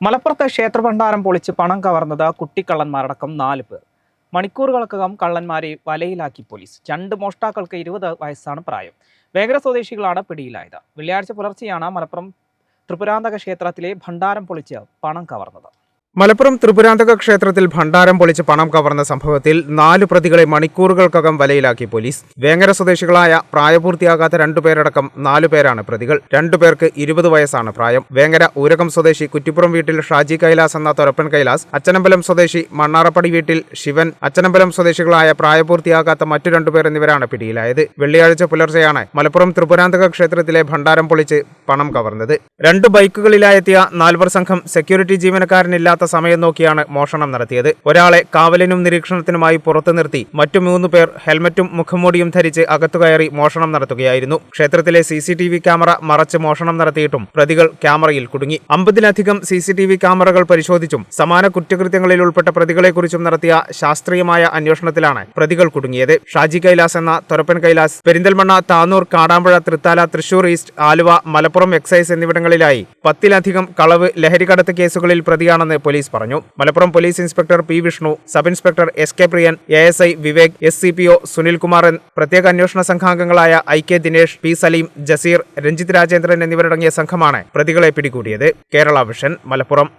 മലപ്പുറത്തെ ക്ഷേത്രഭണ്ഡാരം പൊളിച്ച് പണം കവർന്നത് കുട്ടിക്കള്ളന്മാരടക്കം 4 പേർ. മണിക്കൂറുകൾക്കകം കള്ളന്മാരെ വലയിലാക്കി പോലീസ്. 2 മോഷ്ടാക്കൾക്ക് 20 വയസ്സാണ് പ്രായം. വേങ്ങര സ്വദേശികളാണ് പിടിയിലായത്. വെള്ളിയാഴ്ച പുലർച്ചെയാണ് മലപ്പുറം ത്രിപുരാന്തക ക്ഷേത്രത്തിലെ ഭണ്ഡാരം പൊളിച്ച് പണം കവർന്നത്. മലപ്പുറം ത്രിപുരാന്തക ക്ഷേത്രത്തിൽ ഭണ്ഡാരം പൊളിച്ച് പണം കവർന്ന സംഭവത്തിൽ 4 പ്രതികളെ മണിക്കൂറുകൾക്കകം വലയിലാക്കി പോലീസ്. വേങ്ങര സ്വദേശികളായ പ്രായപൂർത്തിയാകാത്ത 2 പേരടക്കം 4 പേരാണ് പ്രതികൾ. 2 പേർക്ക് 20 വയസ്സാണ് പ്രായം. വേങ്ങര ഊരകം സ്വദേശി കുറ്റിപ്പുറം വീട്ടിൽ ഷാജി കൈലാസ് എന്ന തൊരപ്പൻ കൈലാസ്, അച്ചനമ്പലം സ്വദേശി മണ്ണാറപ്പടി വീട്ടിൽ ശിവൻ, അച്ചനമ്പലം സ്വദേശികളായ പ്രായപൂർത്തിയാകാത്ത മറ്റു 2 പേർ എന്നിവരാണ് പിടിയിലായത്. വെള്ളിയാഴ്ച പുലർച്ചെയാണ് മലപ്പുറം ത്രിപുരാന്തക ക്ഷേത്രത്തിലെ ഭണ്ഡാരം പൊളിച്ച് പണം കവർന്നത്. 2 ബൈക്കുകളിലായെത്തിയ 4 സംഘം സെക്യൂരിറ്റി ജീവനക്കാരനില്ലാത്ത സമയം നോക്കിയാണ് മോഷണം നടത്തിയത്. ഒരാളെ കാവലിനും നിരീക്ഷണത്തിനുമായി പുറത്തു നിർത്തി മറ്റു 3 പേർ ഹെൽമറ്റും മുഖംമൂടിയും ധരിച്ച് അകത്തുകയറി മോഷണം നടത്തുകയായിരുന്നു. ക്ഷേത്രത്തിലെ CCTV ക്യാമറ മറച്ച് മോഷണം നടത്തിയിട്ടും പ്രതികൾ ക്യാമറയിൽ കുടുങ്ങി. 50-ലധികം CCTV ക്യാമറകൾ പരിശോധിച്ചും സമാന കുറ്റകൃത്യങ്ങളിൽ ഉൾപ്പെട്ട പ്രതികളെക്കുറിച്ചും നടത്തിയ ശാസ്ത്രീയമായ അന്വേഷണത്തിലാണ് പ്രതികൾ കുടുങ്ങിയത്. ഷാജി കൈലാസ് എന്ന തൊരപ്പൻ കൈലാസ് പെരിന്തൽമണ്ണ, താനൂർ, കാടാമ്പുഴ, തൃത്താല, തൃശൂർ ഈസ്റ്റ്, ആലുവ, മലപ്പുറം എക്സൈസ് എന്നിവിടങ്ങളിലായി 10-ലധികം കളവ്, ലഹരിക്കടത്ത് കേസുകളിൽ പ്രതിയാണെന്ന് പോലീസ് പറഞ്ഞു. Malappuram police inspector P. Vishnu, sub inspector SK പ്രിയൻ, ASI വിവേക്, SCPO സുനിൽകുമാർ, പ്രത്യേക അന്വേഷണ സംഘാംഗങ്ങളായ IK ദിനേഷ്, P. സലീം, ജസീർ, രഞ്ജിത്ത് രാജേന്ദ്രൻ എന്നിവരടങ്ങിയ സംഘമാണ് പ്രതികളെ പിടികൂടിയത്. കേരള വിഷൻ, മലപ്പുറം.